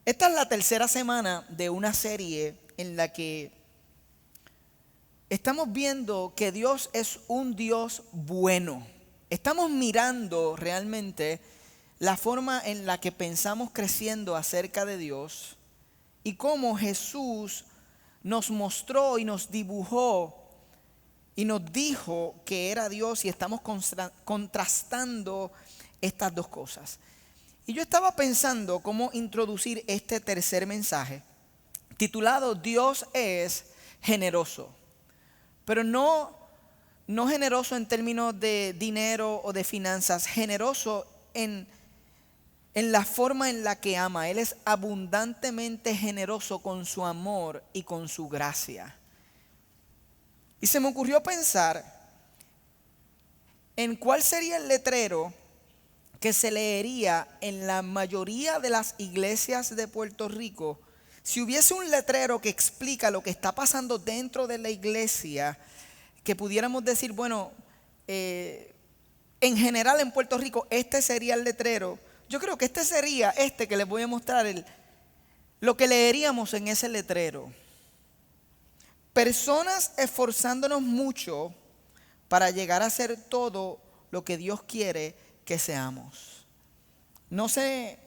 Esta es la tercera semana de una serie en la que estamos viendo que Dios es un Dios bueno. Estamos mirando realmente la forma en la que pensamos creciendo acerca de Dios y cómo Jesús nos mostró y nos dibujó y nos dijo que era Dios, y estamos contrastando estas dos cosas. Y yo estaba pensando cómo introducir este tercer mensaje, titulado Dios es generoso, pero no generoso en términos de dinero o de finanzas, generoso en la forma en la que ama. Él es abundantemente generoso con su amor y con su gracia. Y se me ocurrió pensar en cuál sería el letrero que se leería en la mayoría de las iglesias de Puerto Rico si hubiese un letrero que explica lo que está pasando dentro de la iglesia, que pudiéramos decir, bueno, en general en Puerto Rico este sería el letrero. Yo creo que este sería que les voy a mostrar, lo que leeríamos en ese letrero. Personas esforzándonos mucho para llegar a ser todo lo que Dios quiere que seamos. No sé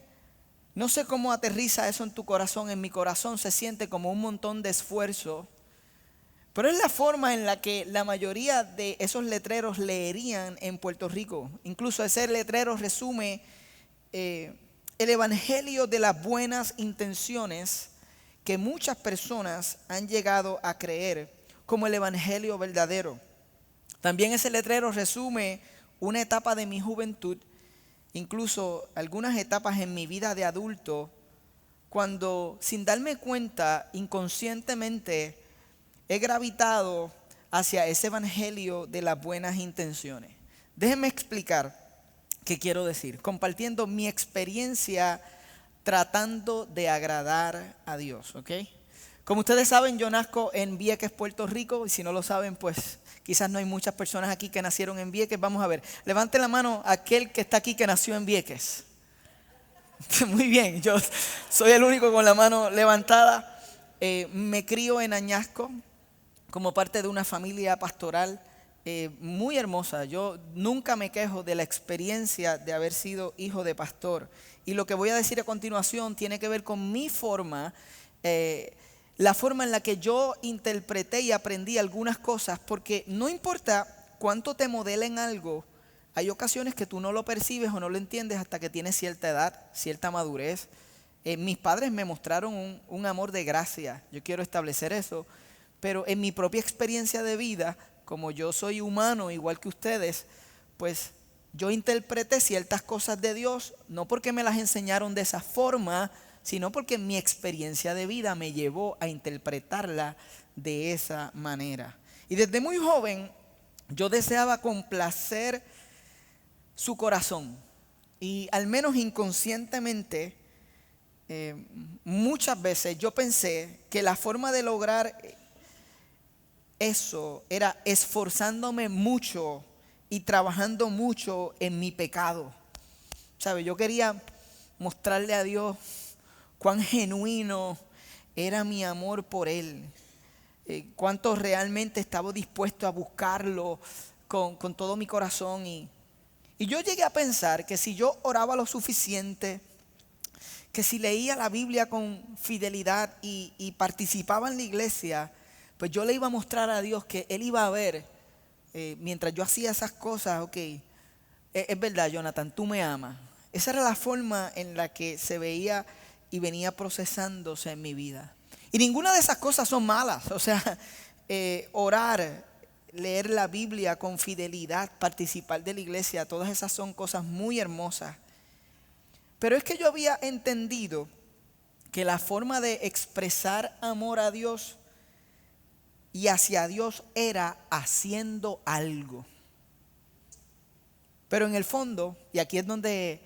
cómo aterriza eso en tu corazón. En mi corazón se siente como un montón de esfuerzo, pero es la forma en la que la mayoría de esos letreros leerían en Puerto Rico. Incluso ese letrero resume el evangelio de las buenas intenciones que muchas personas han llegado a creer como el evangelio verdadero. También ese letrero resume una etapa de mi juventud, incluso algunas etapas en mi vida de adulto, cuando sin darme cuenta, inconscientemente, he gravitado hacia ese evangelio de las buenas intenciones. Déjenme explicar qué quiero decir, compartiendo mi experiencia tratando de agradar a Dios, ¿ok? Como ustedes saben, yo nazco en Vieques, Puerto Rico, y si no lo saben, pues quizás no hay muchas personas aquí que nacieron en Vieques. Vamos a ver, levante la mano aquel que está aquí que nació en Vieques. Muy bien, yo soy el único con la mano levantada. Me crío en Añasco como parte de una familia pastoral muy hermosa. Yo nunca me quejo de la experiencia de haber sido hijo de pastor. Y lo que voy a decir a continuación tiene que ver con mi forma, la forma en la que yo interpreté y aprendí algunas cosas, porque no importa cuánto te modelen algo, hay ocasiones que tú no lo percibes o no lo entiendes hasta que tienes cierta edad, cierta madurez. Mis padres me mostraron un amor de gracia, yo quiero establecer eso, pero en mi propia experiencia de vida, como yo soy humano igual que ustedes, pues yo interpreté ciertas cosas de Dios, no porque me las enseñaron de esa forma, sino porque mi experiencia de vida me llevó a interpretarla de esa manera. Y desde muy joven yo deseaba complacer su corazón, y al menos inconscientemente muchas veces yo pensé que la forma de lograr eso era esforzándome mucho y trabajando mucho en mi pecado. ¿Sabe? Yo quería mostrarle a Dios cuán genuino era mi amor por Él, cuánto realmente estaba dispuesto a buscarlo con todo mi corazón. Y yo llegué a pensar que si yo oraba lo suficiente, que si leía la Biblia con fidelidad y participaba en la iglesia, pues yo le iba a mostrar a Dios que Él iba a ver, mientras yo hacía esas cosas, ok, es verdad, Jonathan, tú me amas. Esa era la forma en la que se veía y venía procesándose en mi vida. Y ninguna de esas cosas son malas. O sea, orar, leer la Biblia con fidelidad, participar de la iglesia, todas esas son cosas muy hermosas. Pero es que yo había entendido que la forma de expresar amor a Dios y hacia Dios era haciendo algo. Pero en el fondo, y aquí es donde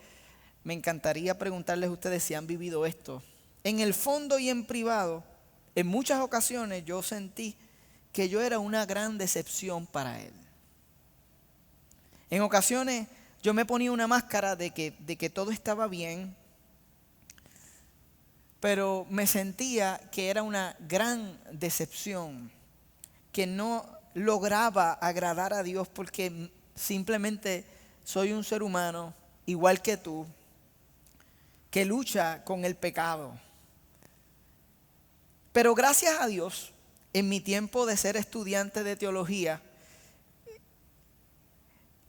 me encantaría preguntarles a ustedes si han vivido esto, en el fondo y en privado, en muchas ocasiones yo sentí que yo era una gran decepción para Él. En ocasiones yo me ponía una máscara de que todo estaba bien, pero me sentía que era una gran decepción, que no lograba agradar a Dios porque simplemente soy un ser humano igual que tú, que lucha con el pecado. Pero gracias a Dios, en mi tiempo de ser estudiante de teología,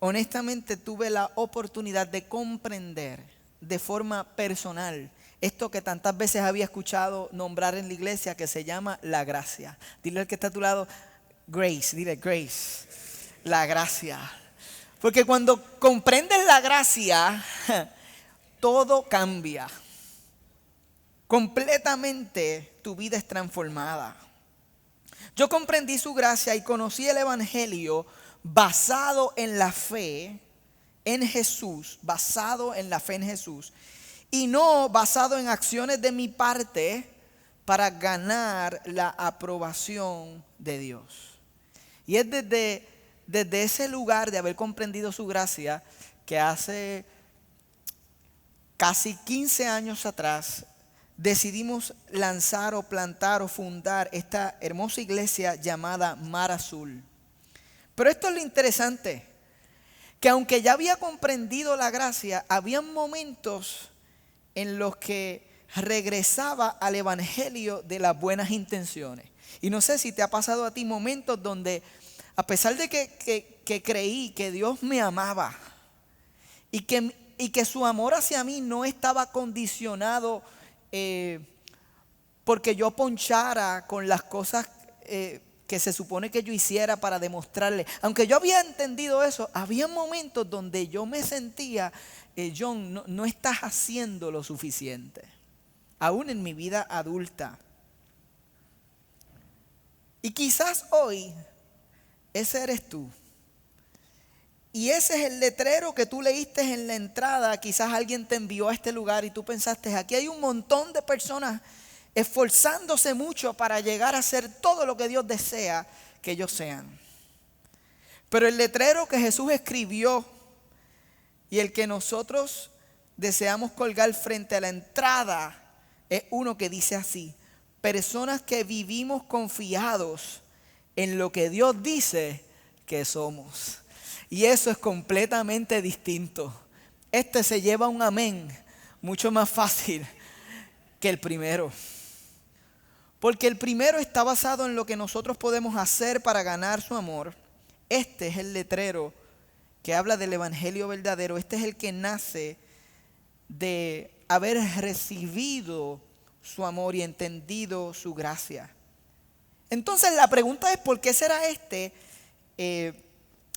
honestamente tuve la oportunidad de comprender de forma personal esto que tantas veces había escuchado nombrar en la iglesia, que se llama la gracia. Dile al que está a tu lado, grace, dile grace, la gracia. Porque cuando comprendes la gracia, todo cambia. Completamente tu vida es transformada. Yo comprendí su gracia y conocí el evangelio basado en la fe en Jesús, basado en la fe en Jesús, y no basado en acciones de mi parte para ganar la aprobación de Dios. Y es desde ese lugar de haber comprendido su gracia que hace casi 15 años atrás decidimos lanzar o plantar o fundar esta hermosa iglesia llamada Mar Azul. Pero esto es lo interesante, que aunque ya había comprendido la gracia, había momentos en los que regresaba al evangelio de las buenas intenciones. Y no sé si te ha pasado a ti momentos donde, a pesar de que creí que Dios me amaba y que su amor hacia mí no estaba condicionado porque yo ponchara con las cosas que se supone que yo hiciera para demostrarle. Aunque yo había entendido eso, había momentos donde yo me sentía, John, no estás haciendo lo suficiente. Aún en mi vida adulta. Y quizás hoy ese eres tú. Y ese es el letrero que tú leíste en la entrada. Quizás alguien te envió a este lugar y tú pensaste, aquí hay un montón de personas esforzándose mucho para llegar a ser todo lo que Dios desea que ellos sean. Pero el letrero que Jesús escribió y el que nosotros deseamos colgar frente a la entrada es uno que dice así: personas que vivimos confiados en lo que Dios dice que somos. Y eso es completamente distinto. Este se lleva un amén mucho más fácil que el primero. Porque el primero está basado en lo que nosotros podemos hacer para ganar su amor. Este es el letrero que habla del evangelio verdadero. Este es el que nace de haber recibido su amor y entendido su gracia. Entonces la pregunta es, ¿por qué será este?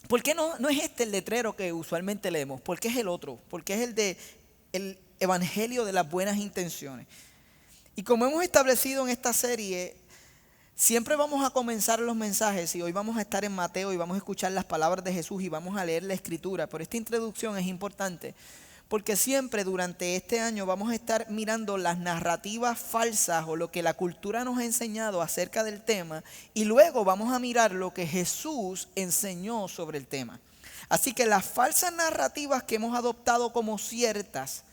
¿Por qué no es este el letrero que usualmente leemos? ¿Por qué es el otro? ¿Por qué es el evangelio de las buenas intenciones? Y como hemos establecido en esta serie, siempre vamos a comenzar los mensajes, y hoy vamos a estar en Mateo y vamos a escuchar las palabras de Jesús y vamos a leer la escritura. Pero esta introducción es importante porque siempre durante este año vamos a estar mirando las narrativas falsas o lo que la cultura nos ha enseñado acerca del tema, y luego vamos a mirar lo que Jesús enseñó sobre el tema. Así que las falsas narrativas que hemos adoptado como ciertas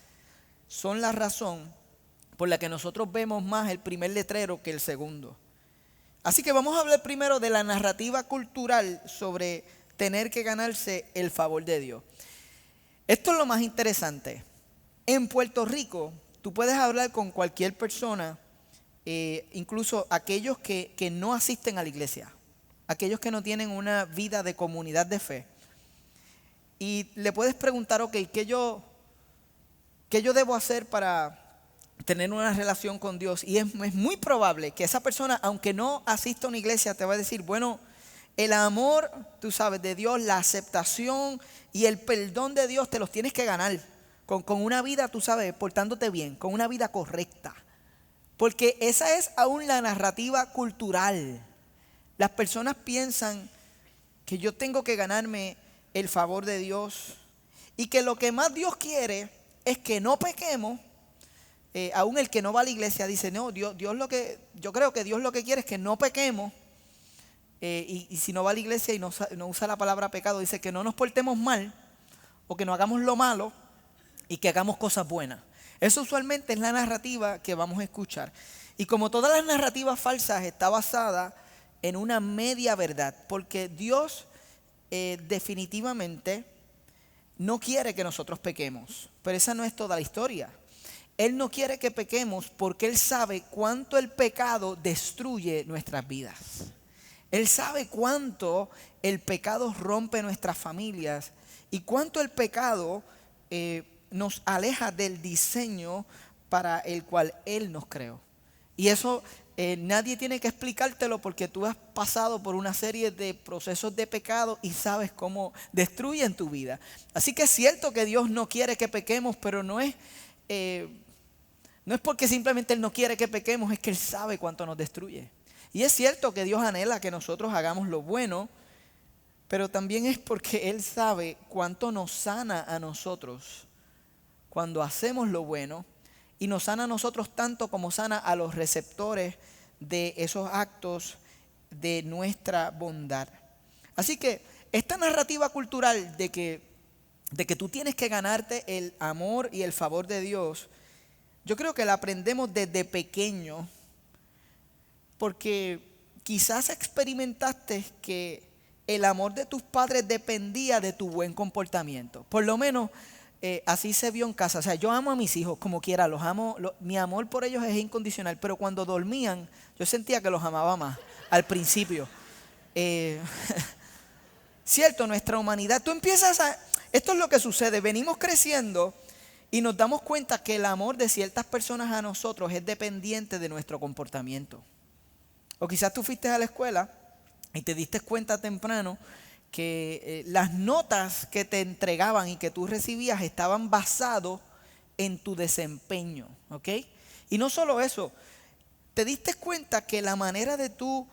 son la razón por la que nosotros vemos más el primer letrero que el segundo. Así que vamos a hablar primero de la narrativa cultural sobre tener que ganarse el favor de Dios. Esto es lo más interesante. En Puerto Rico, tú puedes hablar con cualquier persona, incluso aquellos que no asisten a la iglesia, aquellos que no tienen una vida de comunidad de fe. Y le puedes preguntar, ok, ¿qué yo debo hacer para tener una relación con Dios? Y es muy probable que esa persona, aunque no asista a una iglesia, te va a decir, bueno, el amor, tú sabes, de Dios, la aceptación y el perdón de Dios te los tienes que ganar con una vida, tú sabes, portándote bien, con una vida correcta. Porque esa es aún la narrativa cultural. Las personas piensan que yo tengo que ganarme el favor de Dios y que lo que más Dios quiere es que no pequemos. Aún el que no va a la iglesia dice, no, yo creo que Dios lo que quiere es que no pequemos. Y si no va a la iglesia y no usa la palabra pecado, dice que no nos portemos mal o que no hagamos lo malo y que hagamos cosas buenas. Eso usualmente es la narrativa que vamos a escuchar. Y como todas las narrativas falsas, está basada en una media verdad, porque Dios definitivamente no quiere que nosotros pequemos, pero esa no es toda la historia. Él no quiere que pequemos porque Él sabe cuánto el pecado destruye nuestras vidas. Él sabe cuánto el pecado rompe nuestras familias y cuánto el pecado nos aleja del diseño para el cual Él nos creó. Y eso nadie tiene que explicártelo porque tú has pasado por una serie de procesos de pecado y sabes cómo destruyen tu vida. Así que es cierto que Dios no quiere que pequemos, pero no es porque simplemente Él no quiere que pequemos, es que Él sabe cuánto nos destruye. Y es cierto que Dios anhela que nosotros hagamos lo bueno, pero también es porque Él sabe cuánto nos sana a nosotros cuando hacemos lo bueno, y nos sana a nosotros tanto como sana a los receptores de esos actos de nuestra bondad. Así que esta narrativa cultural de que tú tienes que ganarte el amor y el favor de Dios, yo creo que la aprendemos desde pequeño, porque quizás experimentaste que el amor de tus padres dependía de tu buen comportamiento. Por lo menos así se vio en casa. O sea, yo amo a mis hijos como quiera, los amo, mi amor por ellos es incondicional, pero cuando dormían yo sentía que los amaba más al principio. Cierto, nuestra humanidad, esto es lo que sucede, venimos creciendo y nos damos cuenta que el amor de ciertas personas a nosotros es dependiente de nuestro comportamiento. O quizás tú fuiste a la escuela y te diste cuenta temprano que las notas que te entregaban y que tú recibías estaban basados en tu desempeño, ¿ok? Y no solo eso, te diste cuenta que la manera de tú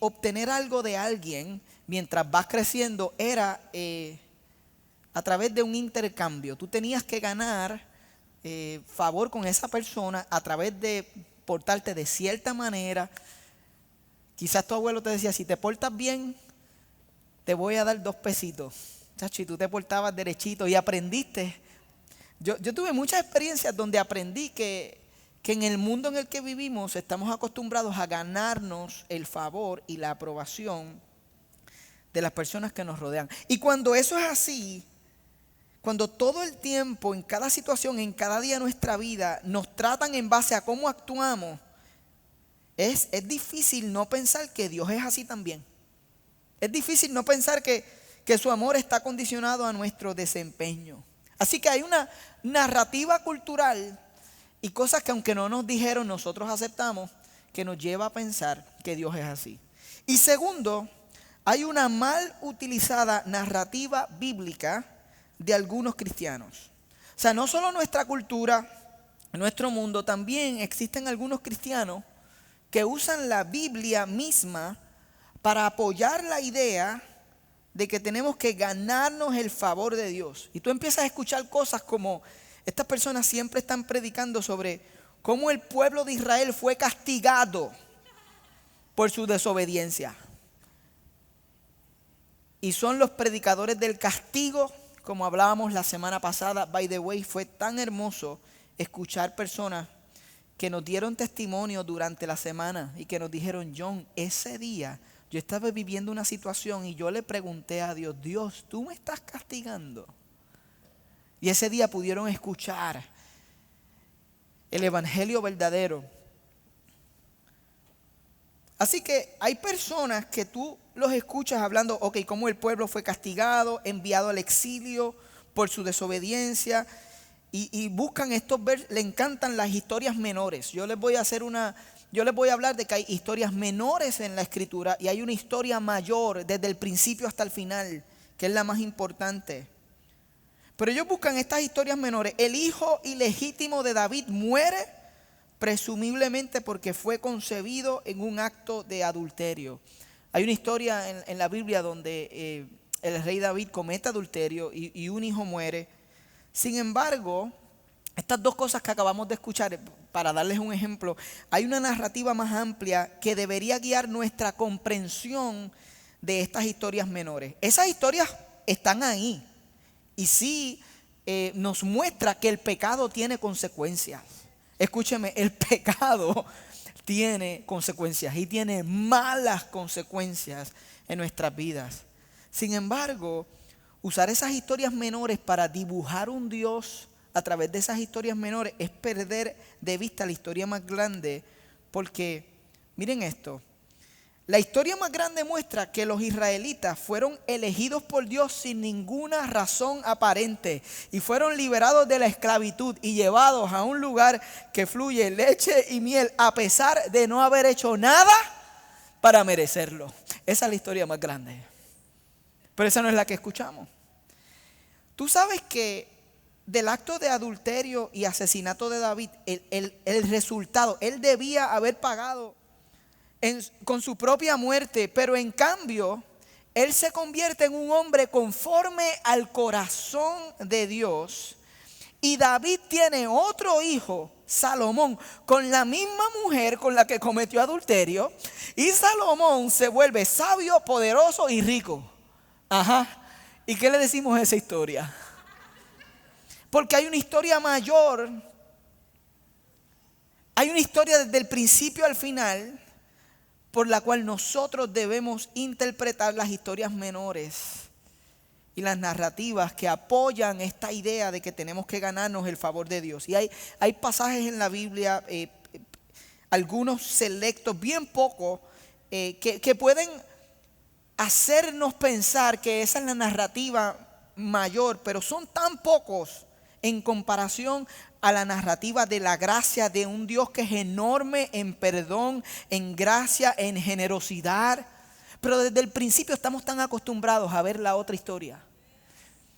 obtener algo de alguien mientras vas creciendo era a través de un intercambio. Tú tenías que ganar favor con esa persona a través de portarte de cierta manera. Quizás tu abuelo te decía, si te portas bien, te voy a dar 2 pesitos. Chacho, y tú te portabas derechito y aprendiste. Yo tuve muchas experiencias donde aprendí que en el mundo en el que vivimos estamos acostumbrados a ganarnos el favor y la aprobación de las personas que nos rodean. Y cuando eso es así, cuando todo el tiempo, en cada situación, en cada día de nuestra vida, nos tratan en base a cómo actuamos, es difícil no pensar que Dios es así también. Es difícil no pensar que su amor está condicionado a nuestro desempeño. Así que hay una narrativa cultural y cosas que aunque no nos dijeron, nosotros aceptamos, que nos lleva a pensar que Dios es así. Y segundo, hay una mal utilizada narrativa bíblica de algunos cristianos. O sea, no solo nuestra cultura, nuestro mundo, también existen algunos cristianos que usan la Biblia misma para apoyar la idea de que tenemos que ganarnos el favor de Dios. Y tú empiezas a escuchar cosas como, estas personas siempre están predicando sobre cómo el pueblo de Israel fue castigado por su desobediencia. Y son los predicadores del castigo, como hablábamos la semana pasada. By the way, fue tan hermoso escuchar personas que nos dieron testimonio durante la semana y que nos dijeron, John, ese día yo estaba viviendo una situación y yo le pregunté a Dios, Dios, ¿tú me estás castigando? Y ese día pudieron escuchar el evangelio verdadero. Así que hay personas que tú los escuchas hablando, ok, cómo el pueblo fue castigado, enviado al exilio por su desobediencia, y buscan estos versos, le encantan las historias menores. Yo les voy a hablar de que hay historias menores en la Escritura y hay una historia mayor desde el principio hasta el final, que es la más importante. Pero ellos buscan estas historias menores. El hijo ilegítimo de David muere presumiblemente porque fue concebido en un acto de adulterio. Hay una historia en la Biblia donde el rey David comete adulterio y un hijo muere. Sin embargo, estas 2 cosas que acabamos de escuchar, para darles un ejemplo, hay una narrativa más amplia que debería guiar nuestra comprensión de estas historias menores. Esas historias están ahí y sí nos muestra que el pecado tiene consecuencias. Escúcheme, el pecado tiene consecuencias y tiene malas consecuencias en nuestras vidas. Sin embargo, usar esas historias menores para dibujar un Dios a través de esas historias menores es perder de vista la historia más grande, porque miren esto, la historia más grande muestra que los israelitas fueron elegidos por Dios sin ninguna razón aparente y fueron liberados de la esclavitud y llevados a un lugar que fluye leche y miel a pesar de no haber hecho nada para merecerlo. Esa es la historia más grande, pero esa no es la que escuchamos. Tú sabes que del acto de adulterio y asesinato de David, el resultado, él debía haber pagado con su propia muerte, pero en cambio, él se convierte en un hombre conforme al corazón de Dios. Y David tiene otro hijo, Salomón, con la misma mujer con la que cometió adulterio. Y Salomón se vuelve sabio, poderoso y rico. Ajá. ¿Y qué le decimos a esa historia? Porque hay una historia mayor. Hay una historia desde el principio al final por la cual nosotros debemos interpretar las historias menores y las narrativas que apoyan esta idea de que tenemos que ganarnos el favor de Dios. Y hay pasajes en la Biblia, algunos selectos, bien pocos, que pueden hacernos pensar que esa es la narrativa mayor, pero son tan pocos en comparación a la narrativa de la gracia de un Dios que es enorme en perdón, en gracia, en generosidad. Pero desde el principio estamos tan acostumbrados a ver la otra historia.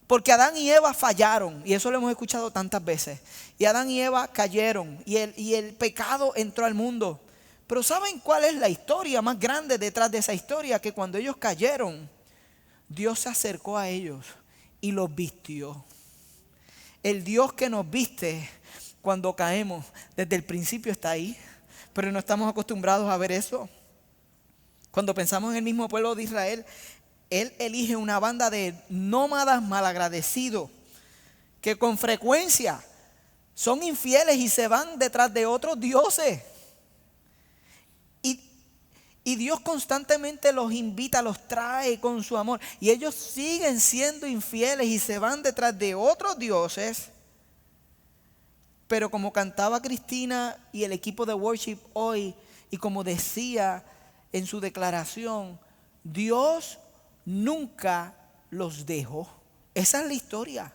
Porque Adán y Eva fallaron, y eso lo hemos escuchado tantas veces. Y Adán y Eva cayeron, y el pecado entró al mundo. Pero ¿saben cuál es la historia más grande detrás de esa historia? Que cuando ellos cayeron, Dios se acercó a ellos y los vistió. El Dios que nos viste cuando caemos desde el principio está ahí, pero no estamos acostumbrados a ver eso. Cuando pensamos en el mismo pueblo de Israel, Él elige una banda de nómadas malagradecidos que con frecuencia son infieles y se van detrás de otros dioses. Y Dios constantemente los invita, los trae con su amor. Y ellos siguen siendo infieles y se van detrás de otros dioses. Pero como cantaba Cristina y el equipo de worship hoy, y como decía en su declaración, Dios nunca los dejó. Esa es la historia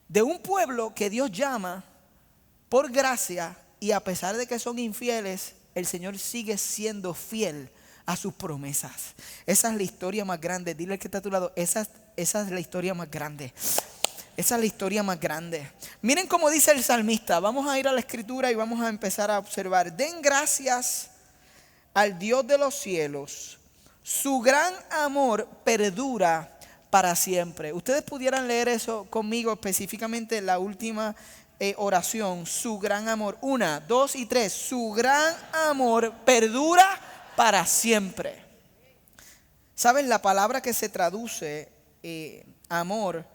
de un pueblo que Dios llama por gracia, y a pesar de que son infieles, el Señor sigue siendo fiel a sus promesas. Esa es la historia más grande. Dile al que está a tu lado, esa es la historia más grande. Esa es la historia más grande. Miren cómo dice el salmista. Vamos a ir a la escritura y vamos a empezar a observar. Den gracias al Dios de los cielos. Su gran amor perdura para siempre. Ustedes pudieran leer eso conmigo, específicamente la última oración. Su gran amor. 1, 2 y 3. Su gran amor perdura para siempre. ¿Saben? La palabra que se traduce amor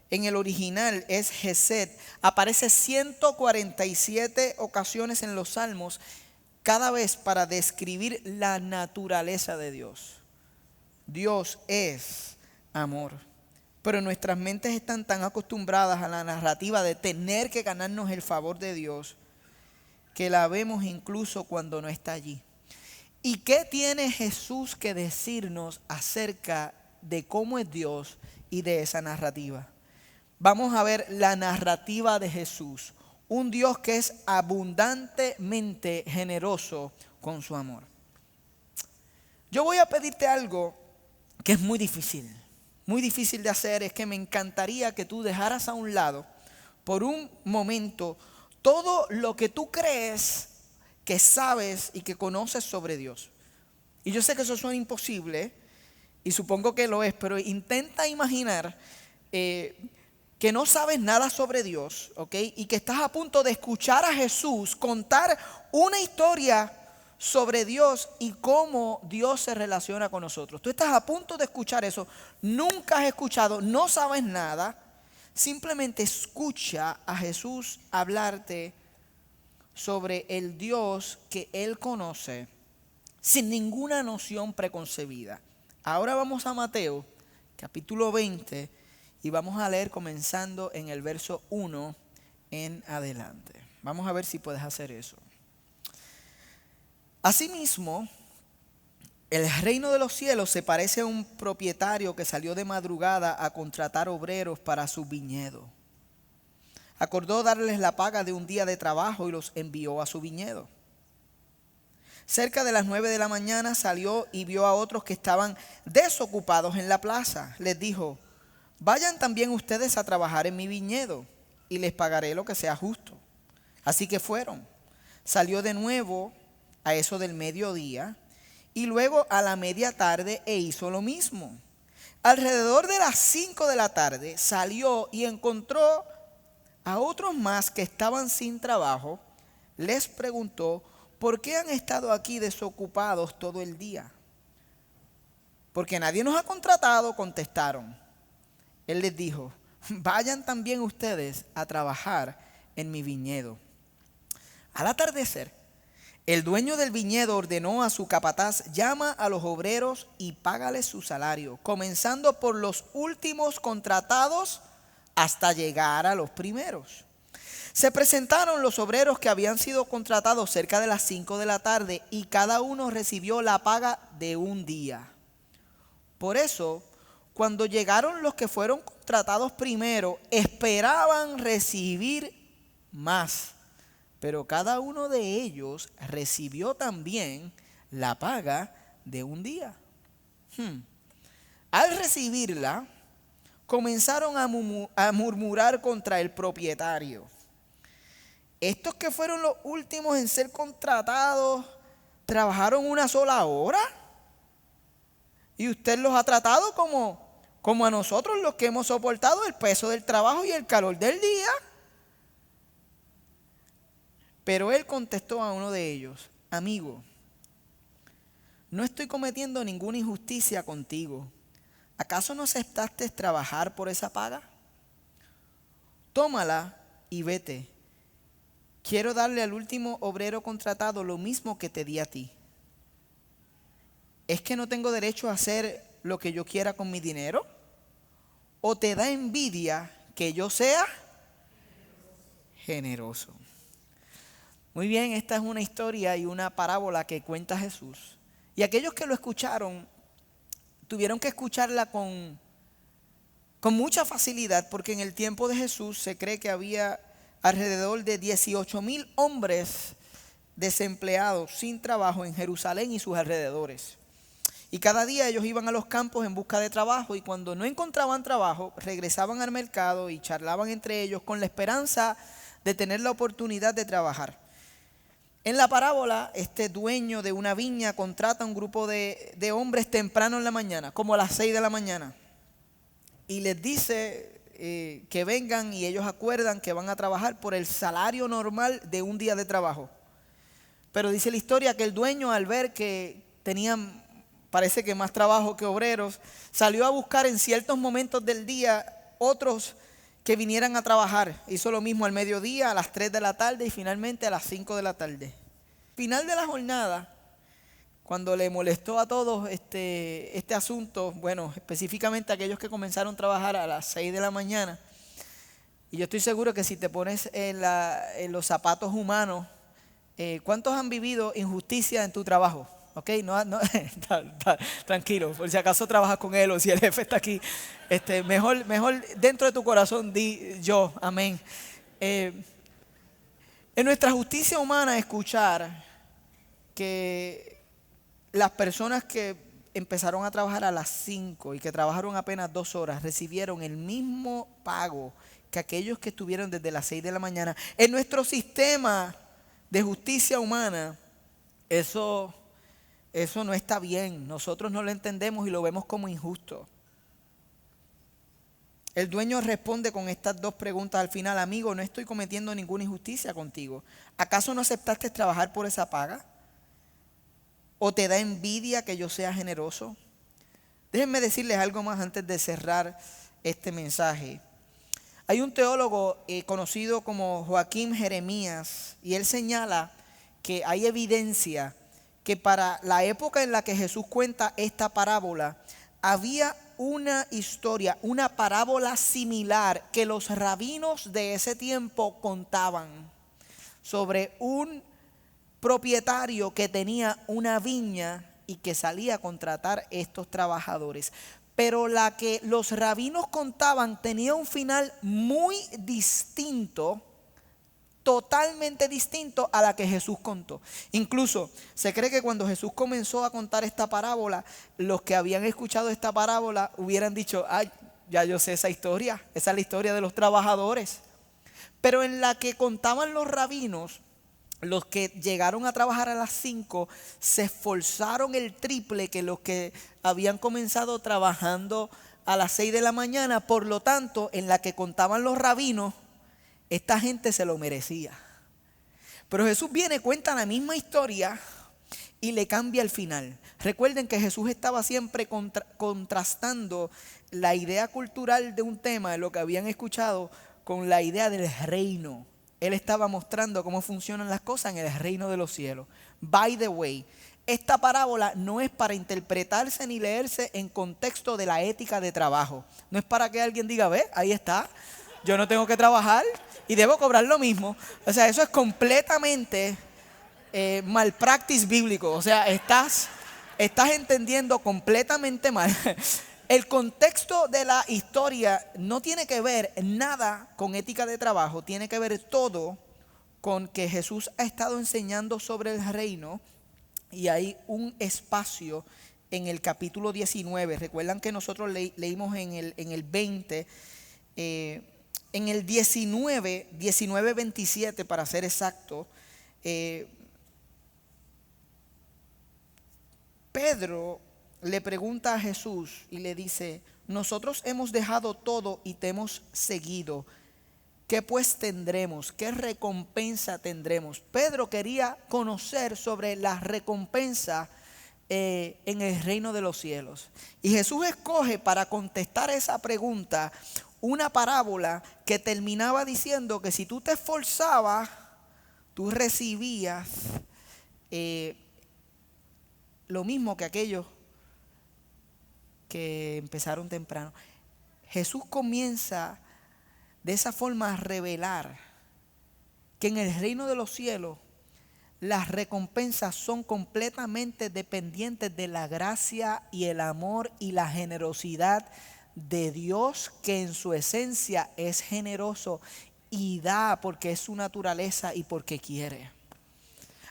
en el original es Hesed. Aparece 147 ocasiones en los Salmos, cada vez para describir la naturaleza de Dios. Dios es amor. Pero nuestras mentes están tan acostumbradas a la narrativa de tener que ganarnos el favor de Dios, que la vemos incluso cuando no está allí. ¿Y qué tiene Jesús que decirnos acerca de cómo es Dios y de esa narrativa? Vamos a ver la narrativa de Jesús, un Dios que es abundantemente generoso con su amor. Yo voy a pedirte algo que es muy difícil de hacer. Es que me encantaría que tú dejaras a un lado por un momento todo lo que tú crees que sabes y que conoces sobre Dios. Y yo sé que eso suena imposible, y supongo que lo es, pero intenta imaginar que no sabes nada sobre Dios, ¿ok? Y que estás a punto de escuchar a Jesús contar una historia sobre Dios y cómo Dios se relaciona con nosotros. Tú estás a punto de escuchar eso, nunca has escuchado, no sabes nada. simplemente escucha a Jesús hablarte sobre el Dios que Él conoce sin ninguna noción preconcebida. Ahora vamos a Mateo, capítulo 20, y vamos a leer comenzando en el verso 1 en adelante. Vamos a ver si puedes hacer eso. Asimismo, el reino de los cielos se parece a un propietario que salió de madrugada a contratar obreros para su viñedo. Acordó darles la paga de un día de trabajo y los envió a su viñedo. Cerca de las 9 de la mañana salió y vio a otros que estaban desocupados en la plaza. Les dijo: vayan también ustedes a trabajar en mi viñedo y les pagaré lo que sea justo. Así que fueron. Salió de nuevo a eso del mediodía y luego a la media tarde e hizo lo mismo. Alrededor de las 5 de la tarde salió y encontró a otros más que estaban sin trabajo. Les preguntó: ¿por qué han estado aquí desocupados todo el día? Porque nadie nos ha contratado, contestaron. Él les dijo: vayan también ustedes a trabajar en mi viñedo. Al atardecer, el dueño del viñedo ordenó a su capataz: llama a los obreros y págales su salario, comenzando por los últimos contratados hasta llegar a los primeros. Se presentaron los obreros que habían sido contratados cerca de las 5 de la tarde y cada uno recibió la paga de un día. Por eso, cuando llegaron los que fueron contratados primero, esperaban recibir más, pero cada uno de ellos recibió también la paga de un día. Al recibirla, comenzaron a murmurar contra el propietario. Estos que fueron los últimos en ser contratados, ¿trabajaron una sola hora? Y usted los ha tratado como a nosotros, los que hemos soportado el peso del trabajo y el calor del día. Pero él contestó a uno de ellos: amigo, no estoy cometiendo ninguna injusticia contigo. ¿Acaso no aceptaste trabajar por esa paga? Tómala y vete. Quiero darle al último obrero contratado lo mismo que te di a ti. ¿Es que no tengo derecho a hacer lo que yo quiera con mi dinero? ¿O te da envidia que yo sea generoso? Muy bien, esta es una historia y una parábola que cuenta Jesús. Y aquellos que lo escucharon tuvieron que escucharla con mucha facilidad, porque en el tiempo de Jesús se cree que había alrededor de 18,000 hombres desempleados sin trabajo en Jerusalén y sus alrededores. Y cada día ellos iban a los campos en busca de trabajo, y cuando no encontraban trabajo regresaban al mercado y charlaban entre ellos con la esperanza de tener la oportunidad de trabajar. En la parábola, este dueño de una viña contrata a un grupo de hombres temprano en la mañana, como a las 6 de la mañana, y les dice que vengan, y ellos acuerdan que van a trabajar por el salario normal de un día de trabajo. Pero dice la historia que el dueño, al ver que tenían, parece que más trabajo que obreros, salió a buscar en ciertos momentos del día otros que vinieran a trabajar. Hizo lo mismo al mediodía, a las 3 de la tarde y finalmente a las 5 de la tarde. Final de la jornada, cuando le molestó a todos este asunto, bueno, específicamente a aquellos que comenzaron a trabajar a las 6 de la mañana, y yo estoy seguro que si te pones en los zapatos humanos, ¿cuántos han vivido injusticia en tu trabajo? ¿Ok? No, tranquilo, por si acaso trabajas con él o si el jefe está aquí, mejor dentro de tu corazón di yo, amén. En nuestra justicia humana, escuchar que las personas que empezaron a trabajar a las 5 y que trabajaron apenas 2 horas recibieron el mismo pago que aquellos que estuvieron desde las 6 de la mañana. En nuestro sistema de justicia humana, eso no está bien. Nosotros no lo entendemos y lo vemos como injusto. El dueño responde con estas 2 preguntas al final: amigo, no estoy cometiendo ninguna injusticia contigo. ¿Acaso no aceptaste trabajar por esa paga? ¿O te da envidia que yo sea generoso? Déjenme decirles algo más antes de cerrar este mensaje. Hay un teólogo conocido como Joaquín Jeremías y él señala que hay evidencia que para la época en la que Jesús cuenta esta parábola, había una historia, una parábola similar que los rabinos de ese tiempo contaban sobre un propietario que tenía una viña y que salía a contratar estos trabajadores. Pero la que los rabinos contaban tenía un final muy distinto, totalmente distinto a la que Jesús contó. Incluso se cree que cuando Jesús comenzó a contar esta parábola, los que habían escuchado esta parábola hubieran dicho, ay, ya yo sé esa historia, esa es la historia de los trabajadores. Pero en la que contaban los rabinos, los que llegaron a trabajar a las 5 se esforzaron el triple que los que habían comenzado trabajando a las 6 de la mañana. Por lo tanto, en la que contaban los rabinos, esta gente se lo merecía. Pero Jesús viene, cuenta la misma historia y le cambia el final. Recuerden que Jesús estaba siempre contrastando la idea cultural de un tema, de lo que habían escuchado, con la idea del reino. Él estaba mostrando cómo funcionan las cosas en el reino de los cielos. By the way, esta parábola no es para interpretarse ni leerse en contexto de la ética de trabajo. No es para que alguien diga, ve, ahí está, yo no tengo que trabajar y debo cobrar lo mismo. O sea, eso es completamente malpractice bíblico. O sea, estás entendiendo completamente mal. El contexto de la historia no tiene que ver nada con ética de trabajo, tiene que ver todo con que Jesús ha estado enseñando sobre el reino y hay un espacio en el capítulo 19. Recuerdan que nosotros leímos en el 20, en el 19:27 para ser exacto, Pedro le pregunta a Jesús y le dice, nosotros hemos dejado todo y te hemos seguido. ¿Qué pues tendremos? ¿Qué recompensa tendremos? Pedro quería conocer sobre la recompensa en el reino de los cielos. Y Jesús escoge para contestar esa pregunta una parábola que terminaba diciendo que si tú te esforzabas, tú recibías lo mismo que aquellos que empezaron temprano. Jesús comienza de esa forma a revelar que en el reino de los cielos las recompensas son completamente dependientes de la gracia y el amor y la generosidad de Dios, que en su esencia es generoso y da porque es su naturaleza y porque quiere.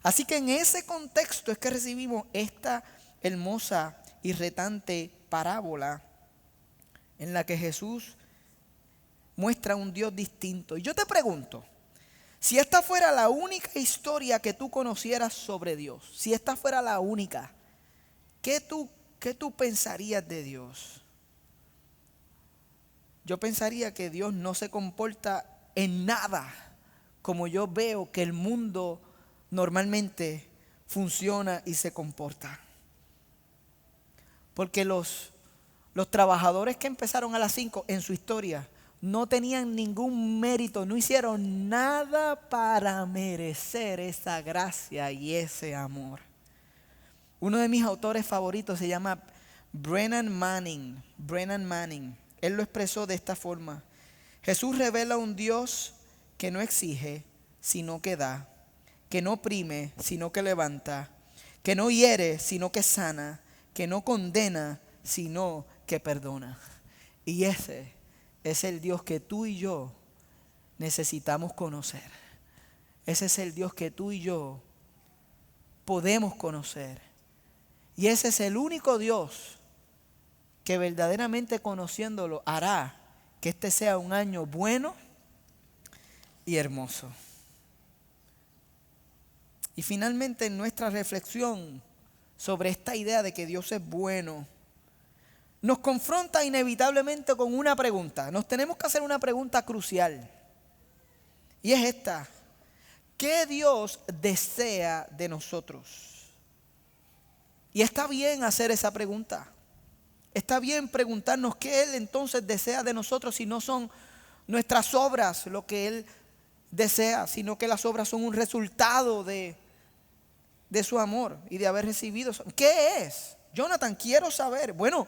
Así que en ese contexto es que recibimos esta hermosa y retante parábola en la que Jesús muestra un Dios distinto. Y yo te pregunto, si esta fuera la única historia que tú conocieras sobre Dios, si esta fuera la única, ¿qué tú pensarías de Dios? Yo pensaría que Dios no se comporta en nada como yo veo que el mundo normalmente funciona y se comporta. Porque los trabajadores que empezaron a las 5 en su historia no tenían ningún mérito, no hicieron nada para merecer esa gracia y ese amor. Uno de mis autores favoritos se llama Brennan Manning. Él lo expresó de esta forma: Jesús revela un Dios que no exige, sino que da, que no oprime, sino que levanta, que no hiere, sino que sana, que no condena, sino que perdona. Y ese es el Dios que tú y yo necesitamos conocer. Ese es el Dios que tú y yo podemos conocer. Y ese es el único Dios que verdaderamente conociéndolo hará que este sea un año bueno y hermoso. Y finalmente, en nuestra reflexión sobre esta idea de que Dios es bueno, nos confronta inevitablemente con una pregunta. Nos tenemos que hacer una pregunta crucial. Y es esta: ¿qué Dios desea de nosotros? Y está bien hacer esa pregunta. Está bien preguntarnos qué Él entonces desea de nosotros si no son nuestras obras lo que Él desea, sino que las obras son un resultado de su amor y de haber recibido. ¿Qué es? Jonathan, quiero saber. Bueno,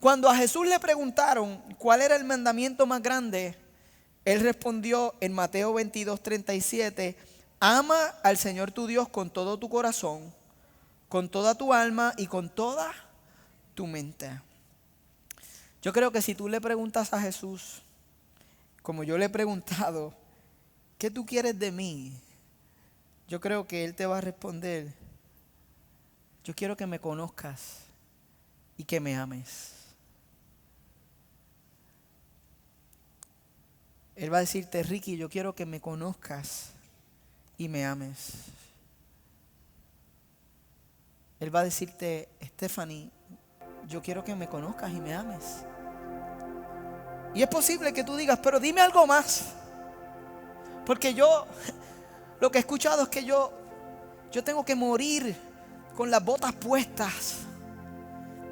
cuando a Jesús le preguntaron cuál era el mandamiento más grande, Él respondió en Mateo 22:37, ama al Señor tu Dios con todo tu corazón, con toda tu alma y con toda tu mente. Yo creo que si tú le preguntas a Jesús, como yo le he preguntado, ¿qué tú quieres de mí? Yo creo que Él te va a responder, yo quiero que me conozcas y que me ames. Él va a decirte, Ricky, yo quiero que me conozcas y me ames. Él va a decirte, Stephanie, yo quiero que me conozcas y me ames. Y es posible que tú digas, pero dime algo más. Porque yo, lo que he escuchado es que yo tengo que morir con las botas puestas.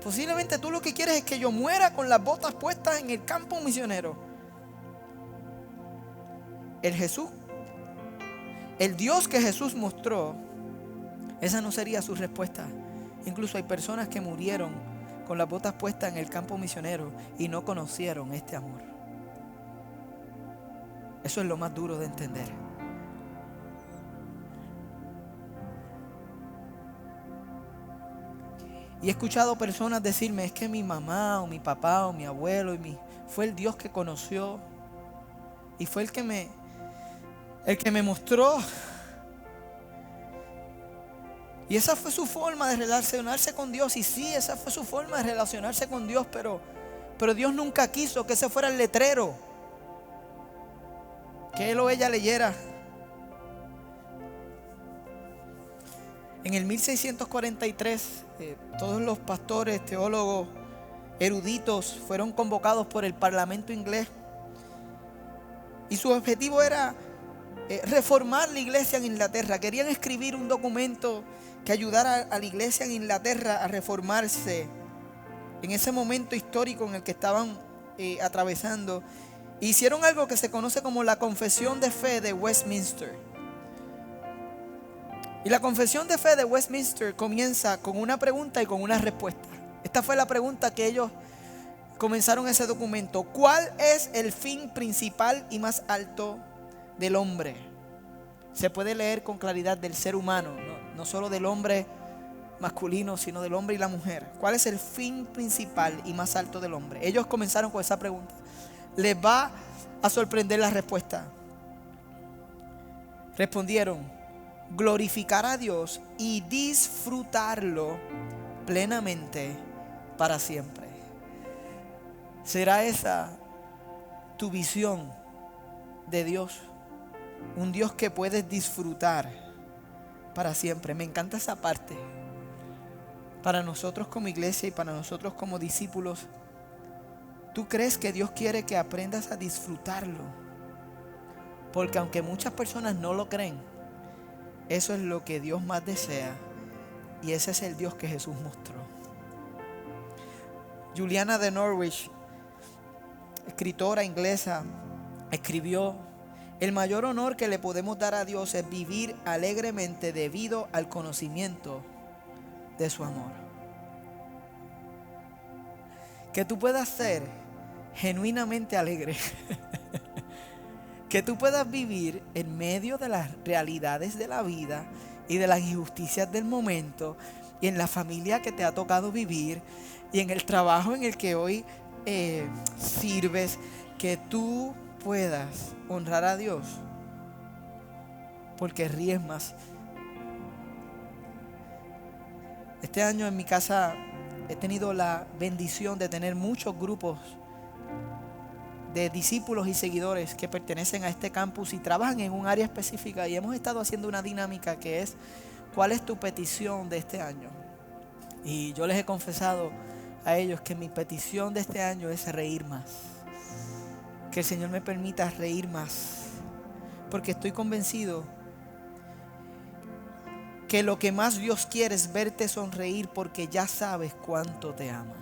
Posiblemente tú lo que quieres es que yo muera con las botas puestas en el campo misionero. El Dios que Jesús mostró, esa no sería su respuesta. Incluso hay personas que murieron con las botas puestas en el campo misionero y no conocieron este amor. Eso es lo más duro de entender. Y he escuchado personas decirme, es que mi mamá o mi papá o mi abuelo fue el Dios que conoció y fue el que me mostró. Y esa fue su forma de relacionarse con Dios. Y sí, esa fue su forma de relacionarse con Dios, pero Dios nunca quiso que ese fuera el letrero que él o ella leyera. En el 1643, todos los pastores, teólogos, eruditos fueron convocados por el Parlamento inglés. Y su objetivo era reformar la iglesia en Inglaterra. Querían escribir un documento que ayudara a la iglesia en Inglaterra a reformarse en ese momento histórico en el que estaban atravesando. Hicieron algo que se conoce como la Confesión de Fe de Westminster. Y la Confesión de Fe de Westminster comienza con una pregunta y con una respuesta. Esta fue la pregunta que ellos comenzaron ese documento. ¿Cuál es el fin principal y más alto del hombre? Se puede leer con claridad del ser humano, no solo del hombre masculino, sino del hombre y la mujer. ¿Cuál es el fin principal y más alto del hombre? Ellos comenzaron con esa pregunta. Les va a sorprender la respuesta. Respondieron, glorificar a Dios y disfrutarlo plenamente para siempre. ¿Será esa tu visión de Dios? Un Dios que puedes disfrutar para siempre. Me encanta esa parte. Para nosotros como iglesia y para nosotros como discípulos, ¿tú crees que Dios quiere que aprendas a disfrutarlo? Porque aunque muchas personas no lo creen, eso es lo que Dios más desea. Y ese es el Dios que Jesús mostró. Juliana de Norwich, escritora inglesa, escribió: el mayor honor que le podemos dar a Dios es vivir alegremente debido al conocimiento de su amor. Que tú puedas ser genuinamente alegre. Que tú puedas vivir en medio de las realidades de la vida y de las injusticias del momento, y en la familia que te ha tocado vivir, y en el trabajo en el que hoy sirves, que tú puedas honrar a Dios porque ríes más. Este año en mi casa he tenido la bendición de tener muchos grupos de discípulos y seguidores que pertenecen a este campus y trabajan en un área específica, y hemos estado haciendo una dinámica que es: ¿cuál es tu petición de este año? Y yo les he confesado a ellos que mi petición de este año es reír más. Que el Señor me permita reír más, porque estoy convencido que lo que más Dios quiere es verte sonreír, porque ya sabes cuánto te ama.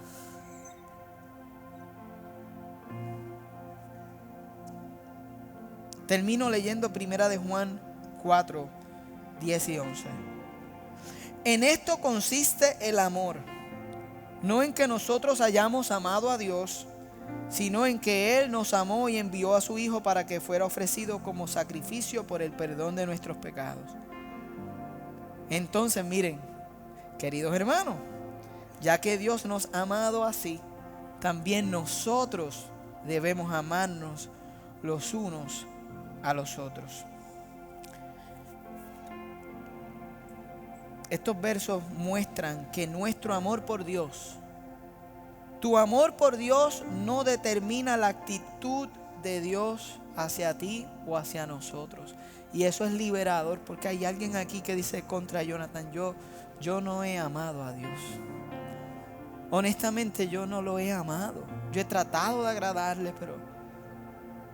Termino leyendo 1 de Juan 4, 10 y 11. En esto consiste el amor, no en que nosotros hayamos amado a Dios, sino en que Él nos amó y envió a su Hijo para que fuera ofrecido como sacrificio por el perdón de nuestros pecados. Entonces, miren, queridos hermanos, ya que Dios nos ha amado así, también nosotros debemos amarnos los unos a los otros. Estos versos muestran que nuestro amor por Dios, tu amor por Dios no determina la actitud de Dios hacia ti o hacia nosotros. Y eso es liberador, porque hay alguien aquí que dice contra Jonathan, yo no he amado a Dios. Honestamente yo no lo he amado. Yo he tratado de agradarle, pero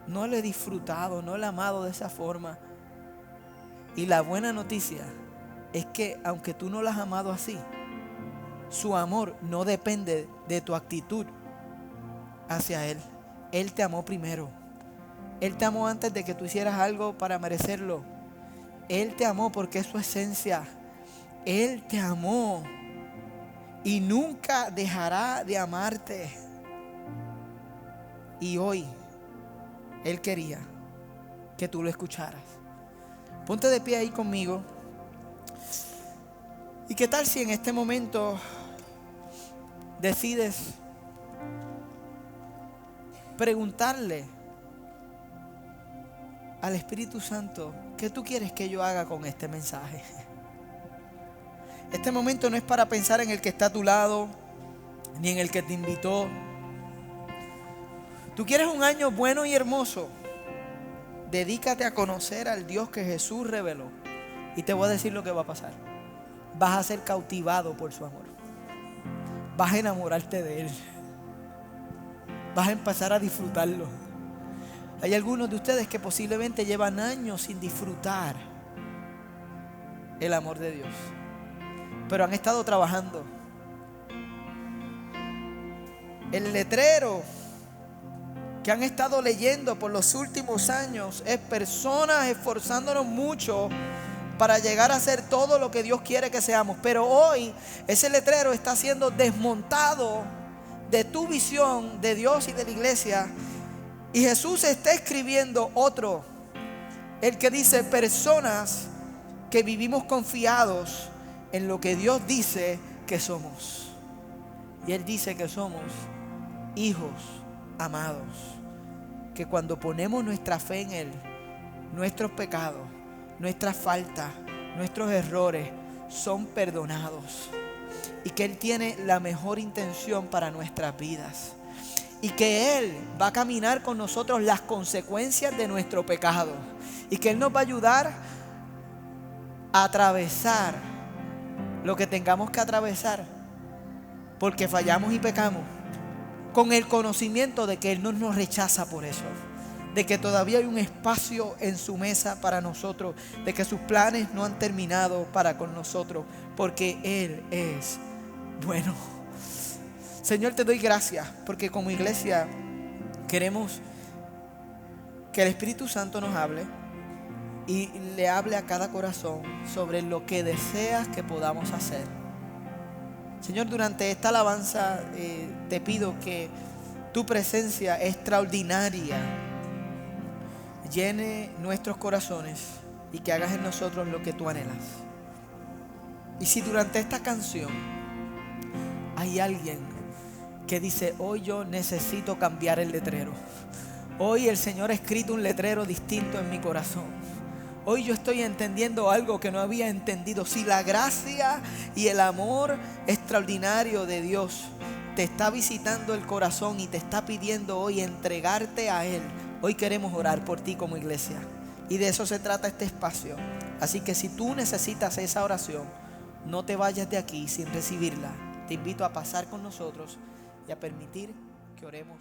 no lo he disfrutado, no lo he amado de esa forma. Y la buena noticia es que aunque tú no lo has amado así, su amor no depende de tu actitud hacia Él. Él te amó primero. Él te amó antes de que tú hicieras algo para merecerlo. Él te amó porque es su esencia. Él te amó y nunca dejará de amarte. Y hoy Él quería que tú lo escucharas. Ponte de pie ahí conmigo. ¿Y qué tal si en este momento decides preguntarle al Espíritu Santo, ¿qué tú quieres que yo haga con este mensaje? Este momento no es para pensar en el que está a tu lado, ni en el que te invitó. Tú quieres un año bueno y hermoso. Dedícate a conocer al Dios que Jesús reveló. Y te voy a decir lo que va a pasar. Vas a ser cautivado por su amor. Vas a enamorarte de Él. Vas a empezar a disfrutarlo. Hay algunos de ustedes que posiblemente llevan años sin disfrutar el amor de Dios, pero han estado trabajando. El letrero que han estado leyendo por los últimos años es personas esforzándonos mucho para llegar a ser todo lo que Dios quiere que seamos. Pero hoy ese letrero está siendo desmontado de tu visión de Dios y de la iglesia. Y Jesús está escribiendo otro, el que dice personas que vivimos confiados en lo que Dios dice que somos. Y Él dice que somos hijos amados, que cuando ponemos nuestra fe en Él, nuestros pecados, nuestras faltas, nuestros errores son perdonados. Y que Él tiene la mejor intención para nuestras vidas. Y que Él va a caminar con nosotros las consecuencias de nuestro pecado. Y que Él nos va a ayudar a atravesar lo que tengamos que atravesar, porque fallamos y pecamos, con el conocimiento de que Él no nos rechaza por eso. De que todavía hay un espacio en su mesa para nosotros. De que sus planes no han terminado para con nosotros. Porque Él es bueno. Señor, te doy gracias porque como iglesia queremos que el Espíritu Santo nos hable y le hable a cada corazón sobre lo que deseas que podamos hacer. Señor, durante esta alabanza te pido que tu presencia extraordinaria llene nuestros corazones y que hagas en nosotros lo que tú anhelas. Y si durante esta canción hay alguien que dice, hoy yo necesito cambiar el letrero. Hoy el Señor ha escrito un letrero distinto en mi corazón. Hoy yo estoy entendiendo algo que no había entendido. Si la gracia y el amor extraordinario de Dios te está visitando el corazón y te está pidiendo hoy entregarte a Él, hoy queremos orar por ti como iglesia. Y de eso se trata este espacio. Así que si tú necesitas esa oración, no te vayas de aquí sin recibirla. Te invito a pasar con nosotros y a permitir que oremos